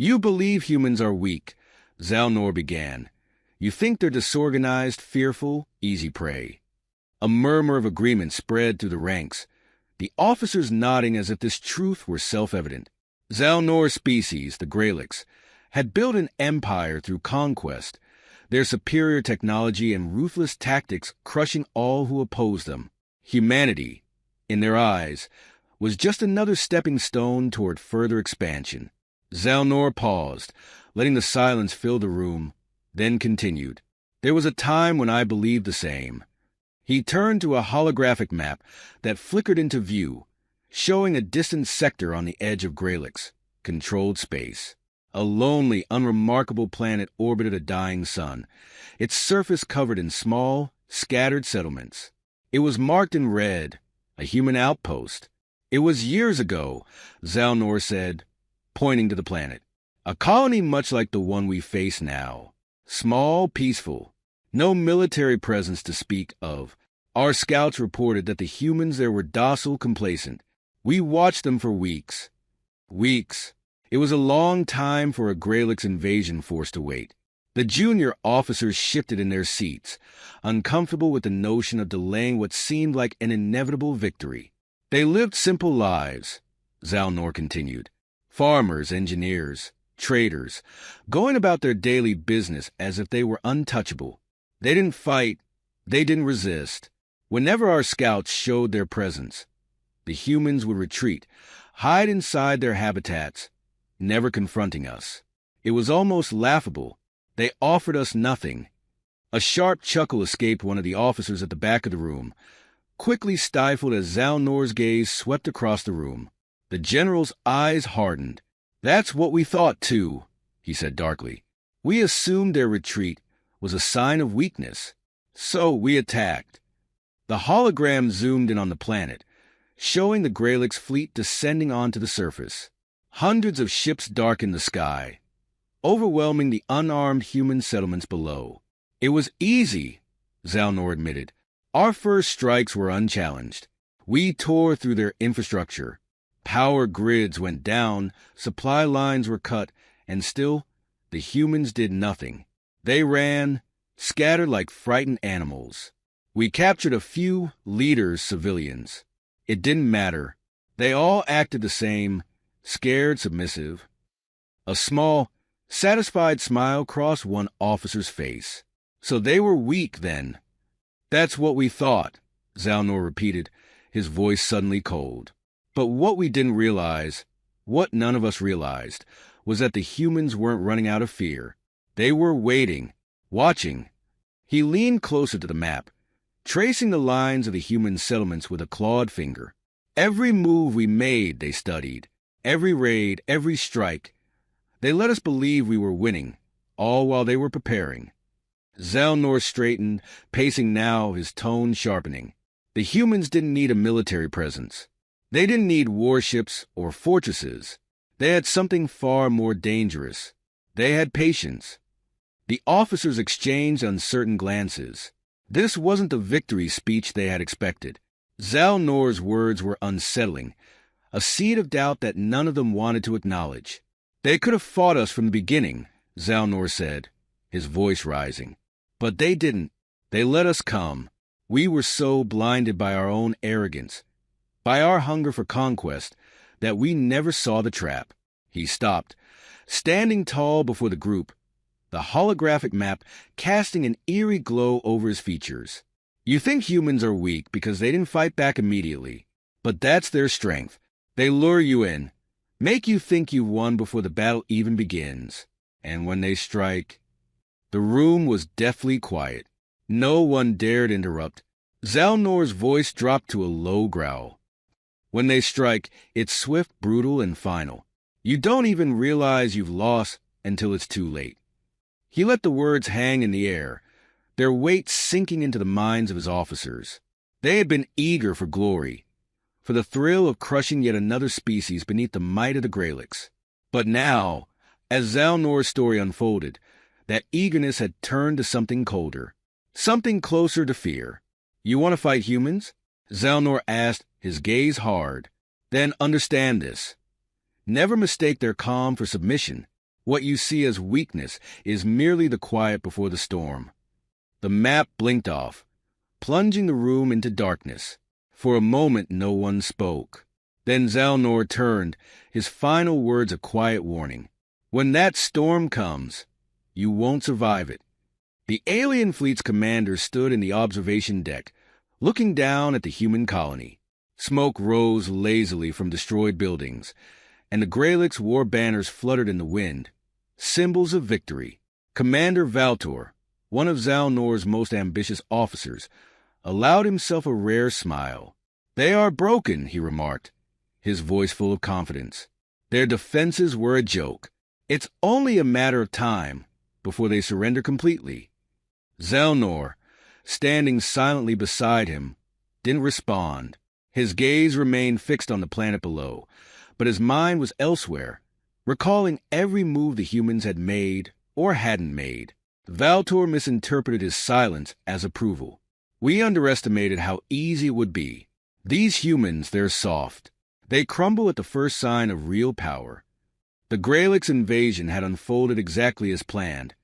You believe humans are weak, Zalnor began. You think they're disorganized, fearful, easy prey. A murmur of agreement spread through the ranks, the officers nodding as if this truth were self-evident. Zalnor's species, the Greylicks, had built an empire through conquest, their superior technology and ruthless tactics crushing all who opposed them. Humanity, in their eyes, was just another stepping stone toward further expansion. Zalnor paused, letting the silence fill the room, then continued. There was a time when I believed the same. He turned to a holographic map that flickered into view, showing a distant sector on the edge of Greylicks, controlled space. A lonely, unremarkable planet orbited a dying sun, its surface covered in small, scattered settlements. It was marked in red, a human outpost. It was years ago, Zalnor said, pointing to the planet. A colony much like the one we face now. Small, peaceful. No military presence to speak of. Our scouts reported that the humans there were docile, complacent. We watched them for weeks. Weeks. It was a long time for a Greylicks invasion force to wait. The junior officers shifted in their seats, uncomfortable with the notion of delaying what seemed like an inevitable victory. They lived simple lives, Zalnor continued. Farmers, engineers, traders, going about their daily business as if they were untouchable. They didn't fight. They didn't resist. Whenever our scouts showed their presence, the humans would retreat, hide inside their habitats, never confronting us. It was almost laughable. They offered us nothing. A sharp chuckle escaped one of the officers at the back of the room, quickly stifled as Zalnor's gaze swept across the room. The general's eyes hardened. That's what we thought, too, he said darkly. We assumed their retreat was a sign of weakness. So we attacked. The hologram zoomed in on the planet, showing the Greylicks fleet descending onto the surface. Hundreds of ships darkened the sky, overwhelming the unarmed human settlements below. It was easy, Zalnor admitted. Our first strikes were unchallenged. We tore through their infrastructure. Power grids went down, supply lines were cut, and still, the humans did nothing. They ran, scattered like frightened animals. We captured a few leaders, civilians. It didn't matter. They all acted the same, scared, submissive. A small, satisfied smile crossed one officer's face. So they were weak, then. That's what we thought, Zalnor repeated, his voice suddenly cold. But what we didn't realize, what none of us realized, was that the humans weren't running out of fear. They were waiting, watching. He leaned closer to the map, tracing the lines of the human settlements with a clawed finger. Every move we made, they studied. Every raid, every strike. They let us believe we were winning, all while they were preparing. Zalnor straightened, pacing now, his tone sharpening. The humans didn't need a military presence. They didn't need warships or fortresses. They had something far more dangerous. They had patience. The officers exchanged uncertain glances. This wasn't the victory speech they had expected. Zalnor's words were unsettling, a seed of doubt that none of them wanted to acknowledge. They could have fought us from the beginning, Zalnor said, his voice rising. But they didn't. They let us come. We were so blinded by our own arrogance, by our hunger for conquest, that we never saw the trap. He stopped, standing tall before the group, the holographic map casting an eerie glow over his features. You think humans are weak because they didn't fight back immediately, but that's their strength. They lure you in, make you think you've won before the battle even begins. And when they strike... The room was deathly quiet. No one dared interrupt. Zalnor's voice dropped to a low growl. When they strike, it's swift, brutal, and final. You don't even realize you've lost until it's too late. He let the words hang in the air, their weight sinking into the minds of his officers. They had been eager for glory, for the thrill of crushing yet another species beneath the might of the Greylicks. But now, as Zalnor's story unfolded, that eagerness had turned to something colder, something closer to fear. You want to fight humans? Zalnor asked, his gaze hard. Then understand this. Never mistake their calm for submission. What you see as weakness is merely the quiet before the storm. The map blinked off, plunging the room into darkness. For a moment no one spoke. Then Zalnor turned, his final words a quiet warning. When that storm comes, you won't survive it. The alien fleet's commander stood in the observation deck, looking down at the human colony. Smoke rose lazily from destroyed buildings, and the Greylick's war banners fluttered in the wind, symbols of victory. Commander Valtor, one of Zalnor's most ambitious officers, allowed himself a rare smile. "They are broken," he remarked, his voice full of confidence. "Their defenses were a joke. It's only a matter of time before they surrender completely." Zalnor, standing silently beside him, didn't respond. His gaze remained fixed on the planet below, but his mind was elsewhere, recalling every move the humans had made or hadn't made. Valtor misinterpreted his silence as approval. "We underestimated how easy it would be. These humans, they're soft. They crumble at the first sign of real power." The Greylick's invasion had unfolded exactly as planned,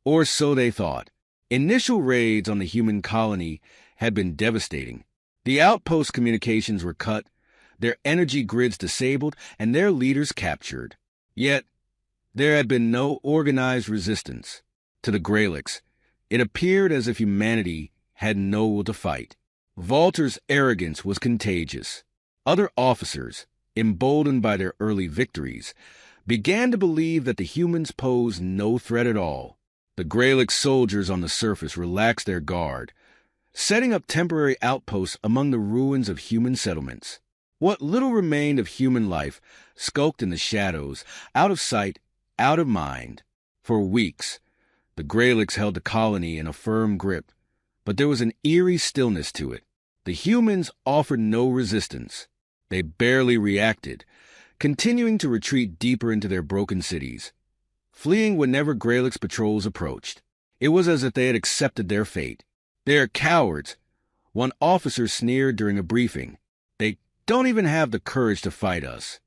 or so they thought. Initial raids on the human colony had been devastating. The outpost communications were cut, their energy grids disabled, and their leaders captured. Yet, there had been no organized resistance. To the Greylicks, it appeared as if humanity had no will to fight. Valtor's arrogance was contagious. Other officers, emboldened by their early victories, began to believe that the humans posed no threat at all. The Greylick soldiers on the surface relaxed their guard, setting up temporary outposts among the ruins of human settlements. What little remained of human life skulked in the shadows, out of sight, out of mind. For weeks, the Greylicks held the colony in a firm grip, but there was an eerie stillness to it. The humans offered no resistance. They barely reacted, continuing to retreat deeper into their broken cities, fleeing whenever Greylick's patrols approached. It was as if they had accepted their fate. "They're cowards," one officer sneered during a briefing. "They don't even have the courage to fight us."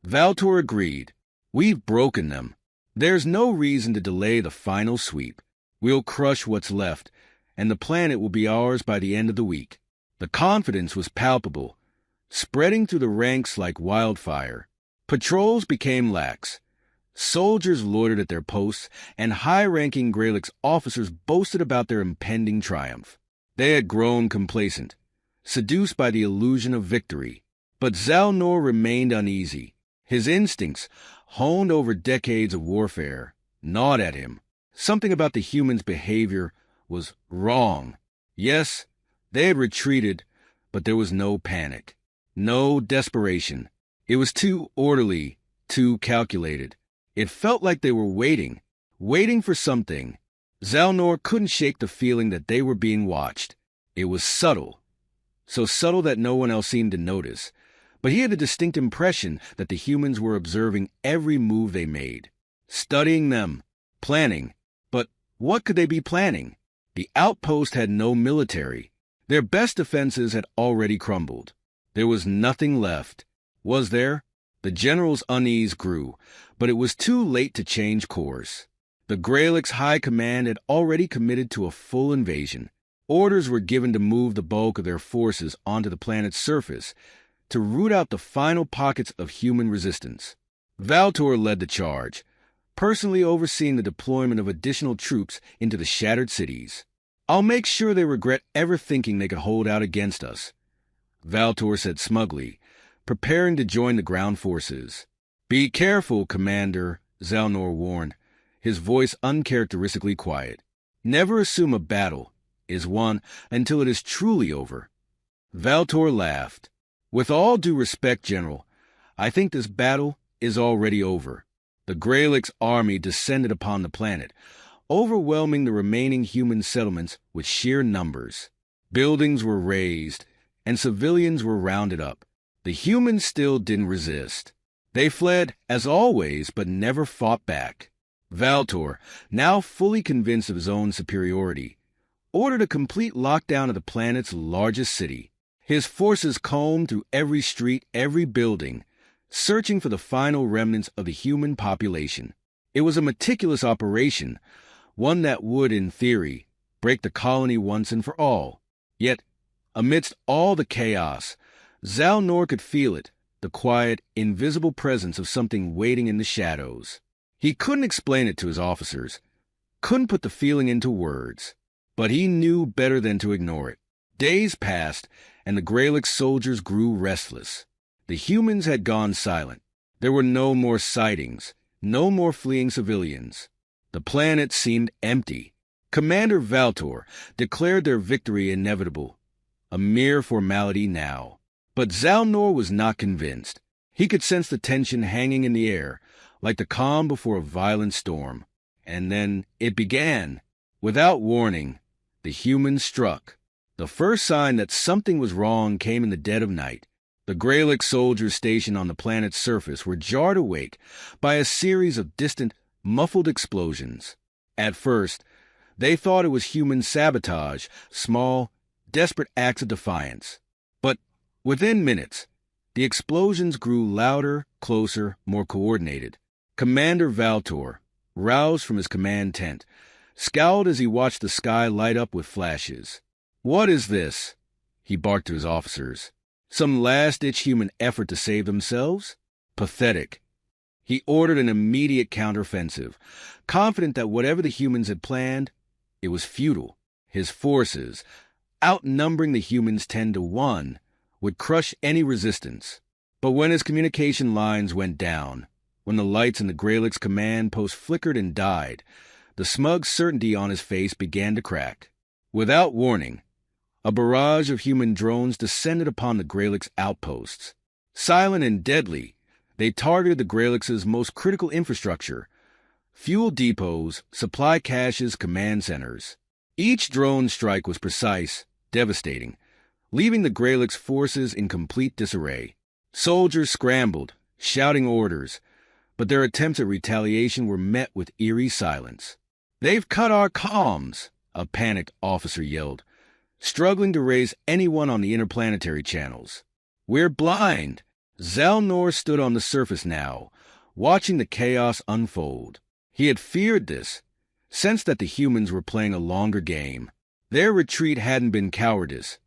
Valtor agreed. "We've broken them. There's no reason to delay the final sweep. We'll crush what's left, and the planet will be ours by the end of the week." The confidence was palpable, spreading through the ranks like wildfire. Patrols became lax. Soldiers loitered at their posts, and high-ranking Greylick's officers boasted about their impending triumph. They had grown complacent, seduced by the illusion of victory. But Zalnor remained uneasy. His instincts, honed over decades of warfare, gnawed at him. Something about the humans' behavior was wrong. Yes, they had retreated, but there was no panic, no desperation. It was too orderly, too calculated. It felt like they were waiting for something. Zalnor couldn't shake the feeling that they were being watched. It was subtle, so subtle that no one else seemed to notice. But he had a distinct impression that the humans were observing every move they made, studying them, planning. But what could they be planning? The outpost had no military. Their best defenses had already crumbled. There was nothing left. Was there? The general's unease grew, but it was too late to change course. The Greylick's high command had already committed to a full invasion. Orders were given to move the bulk of their forces onto the planet's surface, to root out the final pockets of human resistance. Valtor led the charge, personally overseeing the deployment of additional troops into the shattered cities. "I'll make sure they regret ever thinking they could hold out against us," Valtor said smugly, preparing to join the ground forces. "Be careful, Commander," Zalnor warned, his voice uncharacteristically quiet. "Never assume a battle is won until it is truly over." Valtor laughed. "With all due respect, General, I think this battle is already over." The Greylick's army descended upon the planet, overwhelming the remaining human settlements with sheer numbers. Buildings were razed, and civilians were rounded up. The humans still didn't resist. They fled, as always, but never fought back. Valtor, now fully convinced of his own superiority, ordered a complete lockdown of the planet's largest city. His forces combed through every street, every building, searching for the final remnants of the human population. It was a meticulous operation, one that would, in theory, break the colony once and for all. Yet, amidst all the chaos, Zalnor could feel it, the quiet, invisible presence of something waiting in the shadows. He couldn't explain it to his officers, couldn't put the feeling into words, but he knew better than to ignore it. Days passed, and the Greylock soldiers grew restless. The humans had gone silent. There were no more sightings, no more fleeing civilians. The planet seemed empty. Commander Valtor declared their victory inevitable, a mere formality now. But Zalnor was not convinced. He could sense the tension hanging in the air, like the calm before a violent storm. And then it began. Without warning, the humans struck. The first sign that something was wrong came in the dead of night. The Greylock soldiers stationed on the planet's surface were jarred awake by a series of distant, muffled explosions. At first, they thought it was human sabotage, small, desperate acts of defiance. But within minutes, the explosions grew louder, closer, more coordinated. Commander Valtor, roused from his command tent, scowled as he watched the sky light up with flashes. "What is this?" he barked to his officers. "Some last-ditch human effort to save themselves? Pathetic." He ordered an immediate counteroffensive, confident that whatever the humans had planned, it was futile. His forces, outnumbering the humans 10-1, would crush any resistance. But when his communication lines went down, when the lights in the Greylock's command post flickered and died, the smug certainty on his face began to crack. Without warning, a barrage of human drones descended upon the Greylock's outposts. Silent and deadly, they targeted the Greylock's most critical infrastructure: fuel depots, supply caches, command centers. Each drone strike was precise, devastating, leaving the Greylock's forces in complete disarray. Soldiers scrambled, shouting orders, but their attempts at retaliation were met with eerie silence. "They've cut our comms," a panicked officer yelled, struggling to raise anyone on the interplanetary channels. "We're blind." Zalnor stood on the surface now, watching the chaos unfold. He had feared this, sensed that the humans were playing a longer game. Their retreat hadn't been cowardice.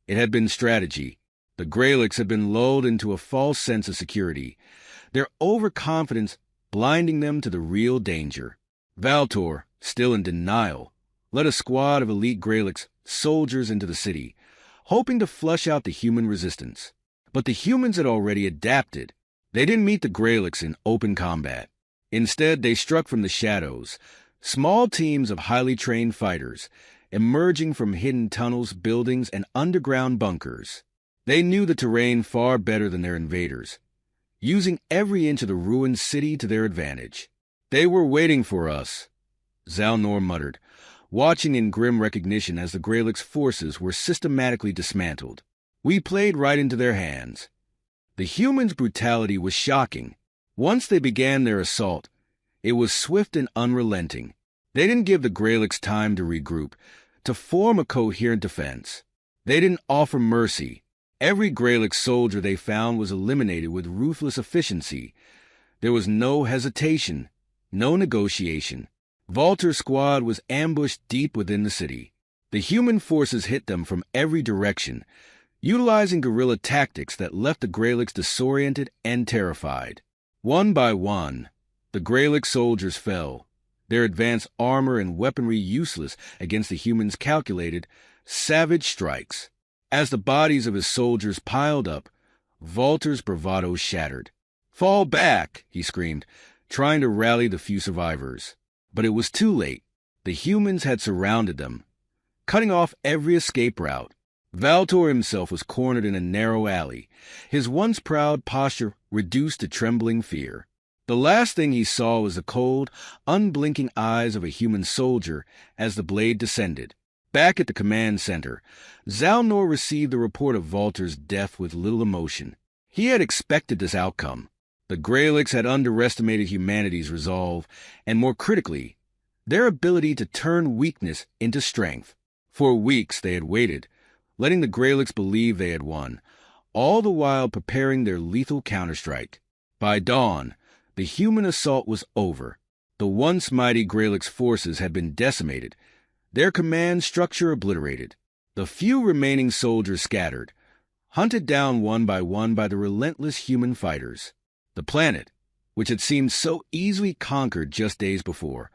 It had been strategy. The Greylocks had been lulled into a false sense of security, their overconfidence blinding them to the real danger. Valtor, still in denial, led a squad of elite Greylocks soldiers into the city, hoping to flush out the human resistance. But the humans had already adapted. They didn't meet the Greylocks in open combat. Instead, they struck from the shadows, small teams of highly trained fighters, emerging from hidden tunnels, buildings, and underground bunkers. They knew the terrain far better than their invaders, using every inch of the ruined city to their advantage. "They were waiting for us," Zalnor muttered, watching in grim recognition as the Greylock's forces were systematically dismantled. "We played right into their hands." The humans' brutality was shocking. Once they began their assault, it was swift and unrelenting. They didn't give the Greylocks time to regroup, to form a coherent defense. They didn't offer mercy. Every Greylock soldier they found was eliminated with ruthless efficiency. There was no hesitation, no negotiation. Valtor's squad was ambushed deep within the city. The human forces hit them from every direction, utilizing guerrilla tactics that left the Greylocks disoriented and terrified. One by one, the Greylock soldiers fell, their advanced armor and weaponry useless against the humans' calculated, savage strikes. As the bodies of his soldiers piled up, Valtor's bravado shattered. "Fall back!" he screamed, trying to rally the few survivors. But it was too late. The humans had surrounded them, cutting off every escape route. Valtor himself was cornered in a narrow alley, his once proud posture reduced to trembling fear. The last thing he saw was the cold, unblinking eyes of a human soldier as the blade descended. Back at the command center, Zalnor received the report of Valtor's death with little emotion. He had expected this outcome. The Greylocks had underestimated humanity's resolve, and more critically, their ability to turn weakness into strength. For weeks they had waited, letting the Greylocks believe they had won, all the while preparing their lethal counterstrike. By dawn, the human assault was over. The once mighty Gralix forces had been decimated, their command structure obliterated, the few remaining soldiers scattered, hunted down one by the relentless human fighters. The planet, which had seemed so easily conquered just days before,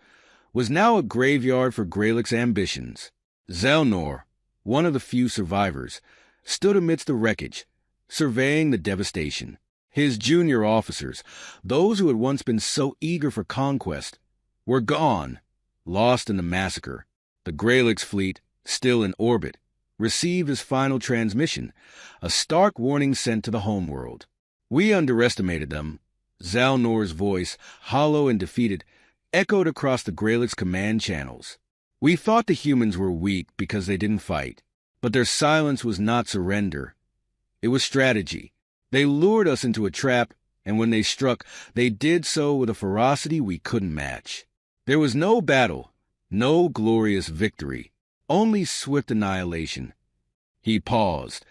was now a graveyard for Gralix ambitions. Zelnor, one of the few survivors, stood amidst the wreckage, surveying the devastation. His junior officers, those who had once been so eager for conquest, were gone, lost in the massacre. The Gralix fleet, still in orbit, received his final transmission, a stark warning sent to the homeworld. "We underestimated them." Zalnor's voice, hollow and defeated, echoed across the Gralix command channels. "We thought the humans were weak because they didn't fight, but their silence was not surrender. It was strategy. They lured us into a trap, and when they struck, they did so with a ferocity we couldn't match. There was no battle, no glorious victory, only swift annihilation." He paused,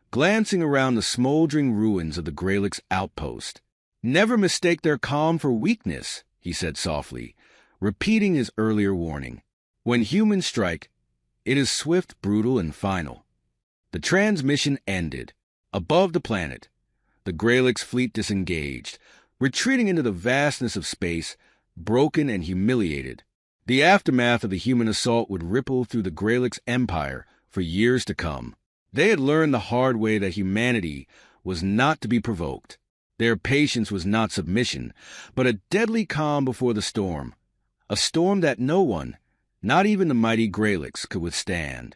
glancing around the smoldering ruins of the Gralix outpost. "Never mistake their calm for weakness," he said softly, repeating his earlier warning. "When humans strike, it is swift, brutal, and final." The transmission ended. Above the planet, the Gralix fleet disengaged, retreating into the vastness of space, broken and humiliated. The aftermath of the human assault would ripple through the Gralix empire for years to come. They had learned the hard way that humanity was not to be provoked. Their patience was not submission, but a deadly calm before the storm, a storm that no one, not even the mighty Gralix, could withstand.